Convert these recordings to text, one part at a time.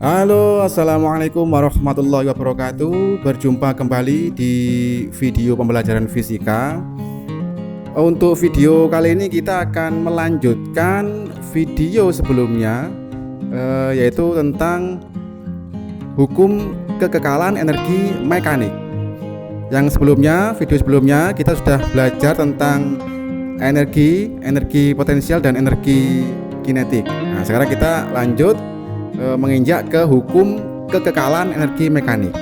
Halo, assalamualaikum warahmatullahi wabarakatuh. Berjumpa kembali di video pembelajaran fisika. Untuk video kali ini kita akan melanjutkan video sebelumnya, yaitu tentang hukum kekekalan energi mekanik. Yang sebelumnya, video sebelumnya kita sudah belajar tentang energi potensial dan energi kinetik. Nah, sekarang kita lanjut menginjak ke hukum kekekalan energi mekanik.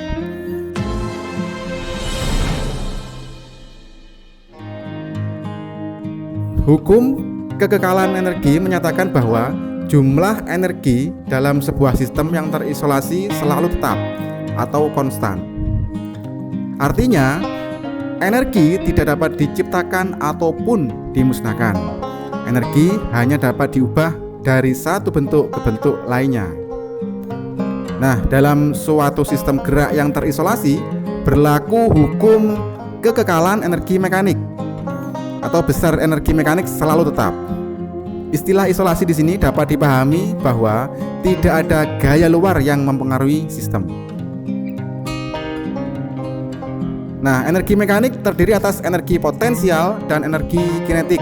Hukum kekekalan energi menyatakan bahwa jumlah energi dalam sebuah sistem yang terisolasi selalu tetap atau konstan. Artinya, energi tidak dapat diciptakan ataupun dimusnahkan. Energi hanya dapat diubah dari satu bentuk ke bentuk lainnya. Nah, dalam suatu sistem gerak yang terisolasi berlaku hukum kekekalan energi mekanik atau besar energi mekanik selalu tetap. Istilah isolasi di sini dapat dipahami bahwa tidak ada gaya luar yang mempengaruhi sistem. Nah, energi mekanik terdiri atas energi potensial dan energi kinetik.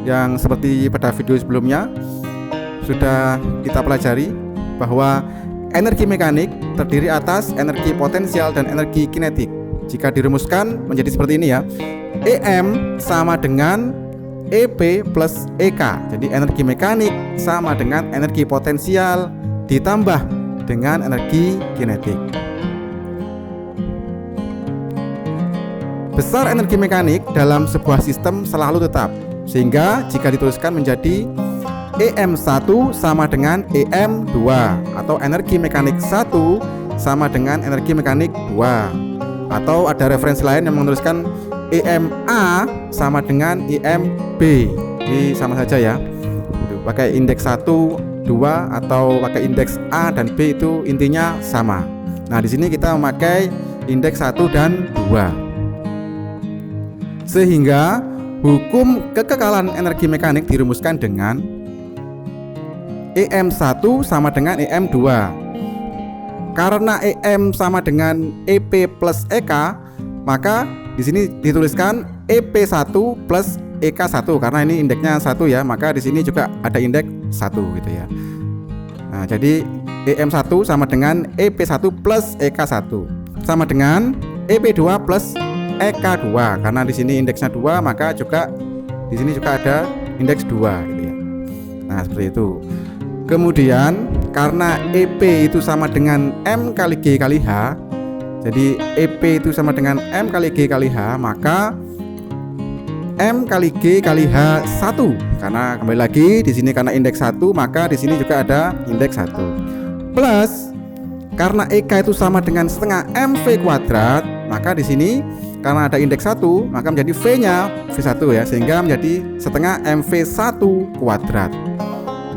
Yang seperti pada video sebelumnya sudah kita pelajari bahwa energi mekanik terdiri atas energi potensial dan energi kinetik. Jika dirumuskan menjadi seperti ini ya. EM sama dengan EP plus EK. Jadi energi mekanik sama dengan energi potensial ditambah dengan energi kinetik. Besar energi mekanik dalam sebuah sistem selalu tetap, sehingga jika dituliskan menjadi EM1 sama dengan EM2 atau energi mekanik 1 sama dengan energi mekanik 2, atau ada referensi lain yang menuliskan EMA sama dengan EMB. Ini sama saja ya. Pakai indeks 1, 2 atau pakai indeks A dan B itu intinya sama. Nah, di sini kita memakai indeks 1 dan 2. Sehingga hukum kekekalan energi mekanik dirumuskan dengan EM1 sama dengan EM2. Karena EM sama dengan EP plus EK, maka di sini dituliskan EP1 plus EK1 karena ini indeksnya 1 ya, maka di sini juga ada indeks 1 gitu ya. Nah, jadi EM1 sama dengan EP1 plus EK1 sama dengan EP2 plus EK2 karena di sini indeksnya 2, maka juga di sini juga ada indeks 2 gitu ya. Nah, seperti itu. Kemudian karena EP itu sama dengan M kali G kali H, jadi EP itu sama dengan M kali G kali H, maka M kali G kali H 1. Karena kembali lagi di sini karena indeks 1, maka di sini juga ada indeks 1. Plus karena EK itu sama dengan setengah MV kuadrat, maka di sini karena ada indeks 1, maka menjadi V-nya V1 ya, sehingga menjadi setengah MV1 kuadrat.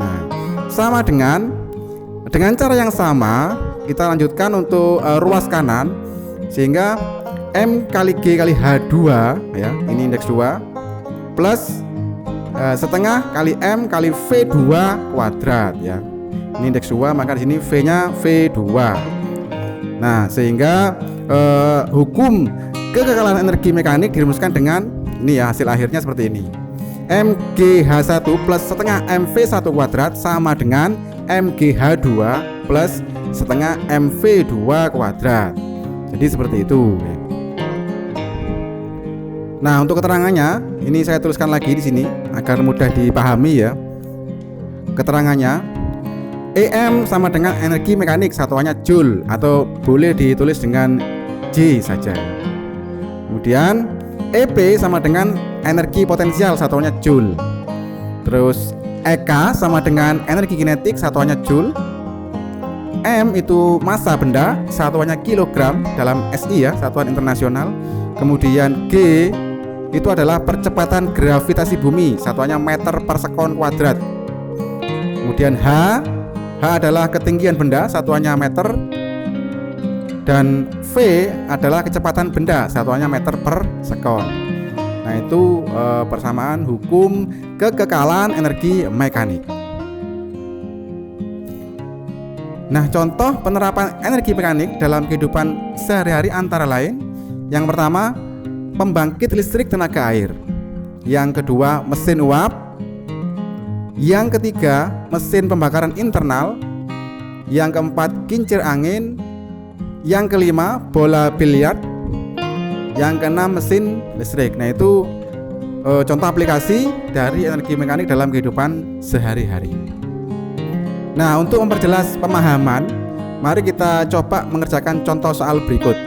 Nah, sama dengan cara yang sama kita lanjutkan untuk ruas kanan, sehingga M kali G kali H2 ya, ini indeks 2 plus setengah kali M kali V2 kuadrat ya. Ini indeks 2, maka di sini V-nya V2. Nah, sehingga hukum kekekalan energi mekanik dirumuskan dengan ini ya, hasil akhirnya seperti ini. MGH1 plus setengah MV1 kuadrat sama dengan MGH2 plus setengah MV2 kuadrat. Jadi seperti itu. Nah, untuk keterangannya ini saya tuliskan lagi di sini agar mudah dipahami ya. Keterangannya EM sama dengan energi mekanik, satuannya Joule atau boleh ditulis dengan J saja. Kemudian EP sama dengan energi potensial, satuannya Joule. Terus EK sama dengan energi kinetik, satuannya Joule. M itu massa benda, satuannya kilogram dalam SI ya, satuan internasional. Kemudian G itu adalah percepatan gravitasi bumi, satuannya meter per sekon kuadrat. Kemudian H adalah ketinggian benda, satuannya meter. Dan V adalah kecepatan benda, satuannya meter per sekon. Nah, itu persamaan hukum kekekalan energi mekanik. Nah, contoh penerapan energi mekanik dalam kehidupan sehari-hari antara lain: yang pertama, pembangkit listrik tenaga air; yang kedua, mesin uap; yang ketiga, mesin pembakaran internal; yang keempat, kincir angin; yang kelima, bola biliar; yang keenam, mesin listrik. Nah, itu contoh aplikasi dari energi mekanik dalam kehidupan sehari-hari. Nah, untuk memperjelas pemahaman, mari kita coba mengerjakan contoh soal berikut.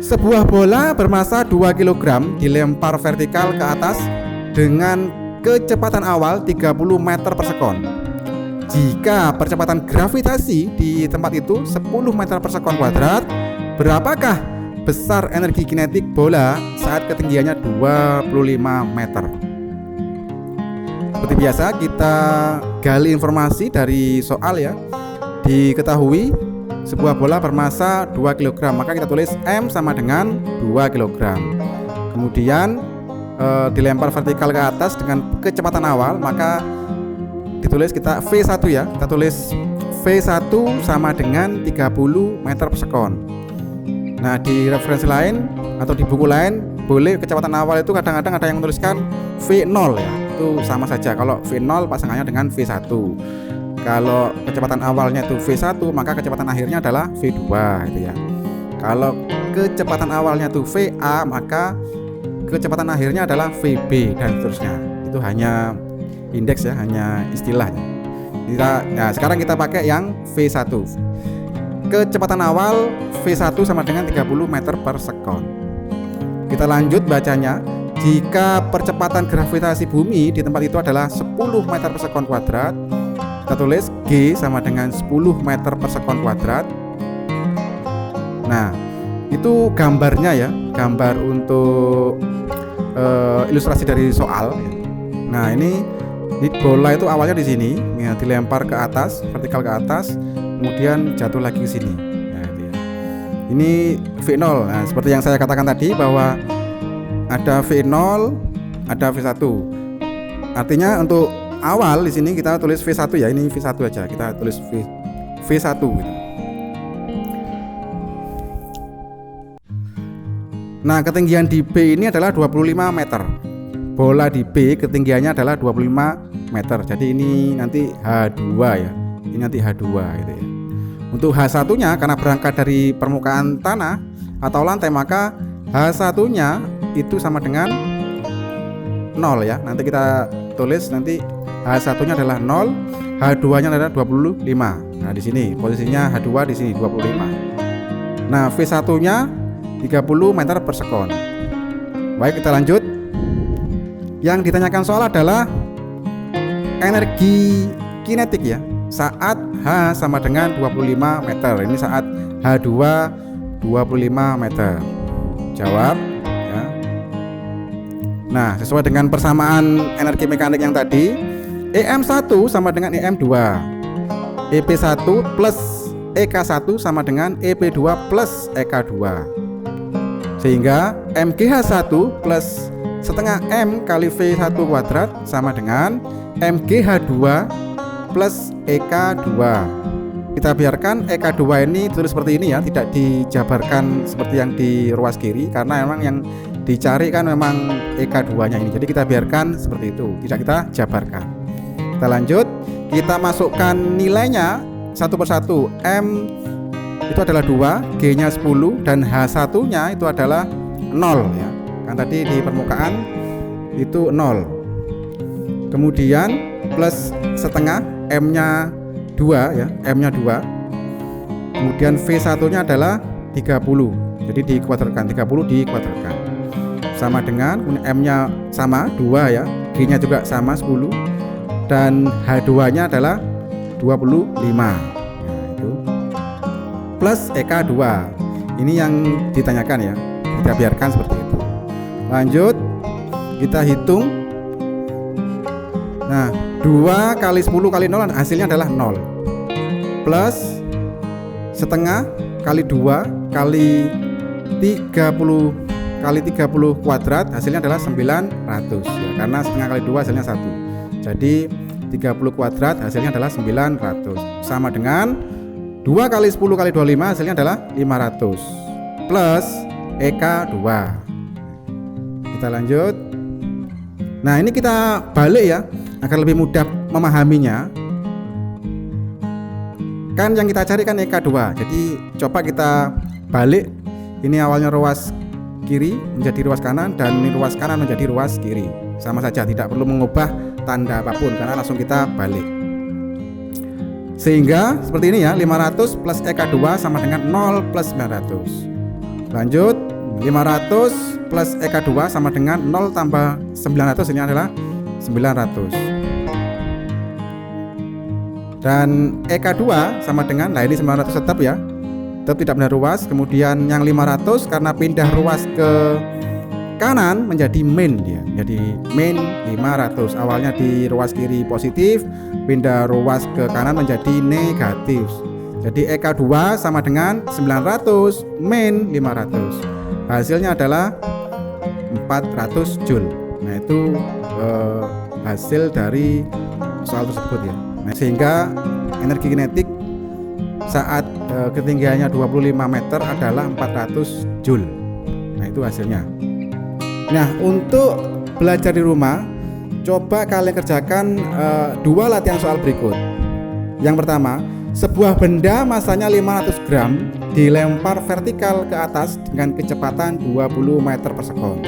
Sebuah bola bermassa 2 kg dilempar vertikal ke atas dengan kecepatan awal 30 meter per sekon. Jika percepatan gravitasi di tempat itu 10 meter per sekon kuadrat, berapakah besar energi kinetik bola saat ketinggiannya 25 meter? Seperti biasa, kita gali informasi dari soal ya. Diketahui sebuah bola bermassa 2 kg, maka kita tulis M sama dengan 2 kg. Kemudian dilempar vertikal ke atas dengan kecepatan awal, maka ditulis kita V1 ya. Kita tulis V1 sama dengan 30 meter per sekon. Nah, di referensi lain atau di buku lain, boleh kecepatan awal itu kadang-kadang ada yang menuliskan V0 ya. Itu sama saja, kalau V0 pasangannya dengan V1. Kalau kecepatan awalnya itu V1, maka kecepatan akhirnya adalah V2 gitu ya. Kalau kecepatan awalnya itu VA, maka kecepatan akhirnya adalah VB dan seterusnya. Itu hanya indeks ya, hanya istilahnya. Sekarang kita pakai yang V1. Kecepatan awal V1 sama dengan 30 meter per sekon. Kita lanjut bacanya. Jika percepatan gravitasi bumi di tempat itu adalah 10 meter per sekon kuadrat, kita tulis G sama dengan 10 meter per sekon kuadrat. Nah, itu gambarnya ya, gambar untuk ilustrasi dari soal. Nah, ini bola itu awalnya di sini ya, dilempar ke atas, vertikal ke atas, kemudian jatuh lagi ke sini. Nah, ini V0. Nah, seperti yang saya katakan tadi bahwa ada V0, ada V1. Artinya untuk awal di sini kita tulis V1 ya, ini V1 aja. Kita tulis V1 gitu. Nah, ketinggian di B ini adalah 25 meter. Bola di B ketinggiannya adalah 25 meter. Jadi ini nanti H2 ya. Ini nanti H2 gitu ya. Untuk H1-nya karena berangkat dari permukaan tanah atau lantai, maka H1-nya itu sama dengan 0 ya. Nanti kita tulis nanti H1-nya adalah 0, H2-nya adalah 25. Nah, di sini posisinya H2 di sini 25. Nah, V1-nya 30 meter per sekon. Baik, kita lanjut. Yang ditanyakan soal adalah energi kinetik ya, saat H sama dengan 25 meter. Ini saat H2 25 meter. Jawab ya. Nah, sesuai dengan persamaan energi mekanik yang tadi, EM1 sama dengan EM2, EP1 plus EK1 sama dengan EP2 plus EK2. Sehingga MGH1 plus setengah M kali V1 kuadrat sama dengan MGH2 plus EK2. Kita biarkan EK2 ini tulis seperti ini ya, tidak dijabarkan seperti yang di ruas kiri, karena memang yang dicari kan memang EK2-nya ini. Jadi kita biarkan seperti itu, tidak kita jabarkan. Kita lanjut, kita masukkan nilainya satu persatu. M itu adalah 2, G-nya 10, dan H1-nya itu adalah 0 ya. Kan tadi di permukaan itu 0. Kemudian plus setengah, M-nya 2 ya, M-nya 2. Kemudian V1-nya adalah 30. Jadi dikuadratkan, 30 dikuadratkan. Sama dengan M-nya sama 2 ya, G-nya juga sama 10, dan H2-nya adalah 25. Nah, itu plus EK2. Ini yang ditanyakan ya. Kita biarkan seperti itu. Lanjut, kita hitung. Nah, 2 kali 10 kali 0 hasilnya adalah 0. Plus setengah kali 2 kali 30 kali 30 kuadrat hasilnya adalah 900 ya, karena setengah kali 2 hasilnya 1. Jadi 30 kuadrat hasilnya adalah 900. sama dengan 2 kali 10 kali 25 hasilnya adalah 500 plus EK 2. Kita lanjut. Nah, ini kita balik ya agar lebih mudah memahaminya. Kan yang kita cari kan EK 2. Jadi coba kita balik. Ini awalnya ruas kiri menjadi ruas kanan dan ini ruas kanan menjadi ruas kiri. Sama saja, tidak perlu mengubah tanda apapun karena langsung kita balik. Sehingga seperti ini ya, 500 plus EK 2 sama dengan 0 plus 900. Lanjut, 500 plus EK 2 sama dengan 0 tambah 900, ini adalah 900. Dan EK 2 sama dengan, nah ini 900 tetap ya, tetap tidak benar ruas. Kemudian yang 500 karena pindah ruas ke kanan menjadi min dia. Jadi min 500. Awalnya di ruas kiri positif, pindah ruas ke kanan menjadi negatif. Jadi EK 2 sama dengan 900 min 500. Hasilnya adalah 400 Joule. Nah, itu hasil dari soal tersebut ya. Nah, sehingga energi kinetik saat ketinggiannya 25 meter adalah 400 Joule. Nah, itu hasilnya. Nah, untuk belajar di rumah, coba kalian kerjakan 2 latihan soal berikut. Yang pertama, sebuah benda masanya 500 gram dilempar vertikal ke atas dengan kecepatan 20 meter per sekon.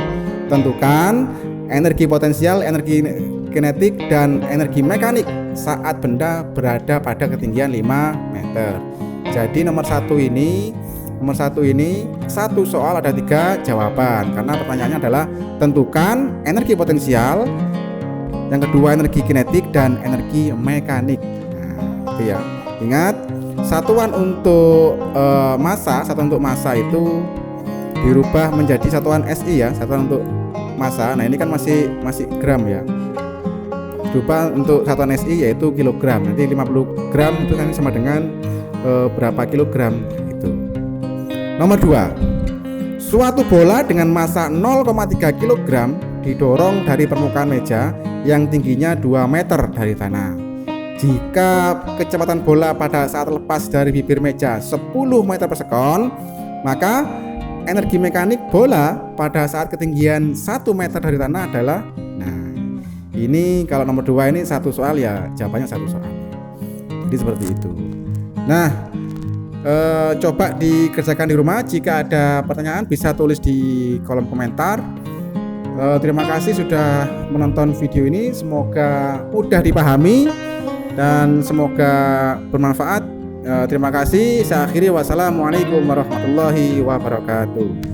Tentukan energi potensial, energi kinetik, dan energi mekanik saat benda berada pada ketinggian 5 meter. Jadi nomor satu ini satu soal ada 3 jawaban karena pertanyaannya adalah tentukan energi potensial, yang kedua energi kinetik, dan energi mekanik. Nah, itu ya. Ingat, satuan untuk massa itu dirubah menjadi satuan SI ya, satuan untuk massa. Nah, ini kan masih gram ya. Dirubah untuk satuan SI yaitu kilogram. Nanti 50 gram itu kan sama dengan berapa kilogram itu. Nomor 2. Suatu bola dengan massa 0,3 kg didorong dari permukaan meja yang tingginya 2 meter dari tanah. Jika kecepatan bola pada saat lepas dari bibir meja 10 meter per sekon, maka energi mekanik bola pada saat ketinggian 1 meter dari tanah adalah, nah ini kalau nomor 2 ini satu soal ya, jawabannya satu soal. Jadi seperti itu. Nah, coba dikerjakan di rumah. Jika ada pertanyaan bisa tulis di kolom komentar. Terima kasih sudah menonton video ini. Semoga mudah dipahami dan semoga bermanfaat. Terima kasih. Saya akhiri, wassalamualaikum warahmatullahi wabarakatuh.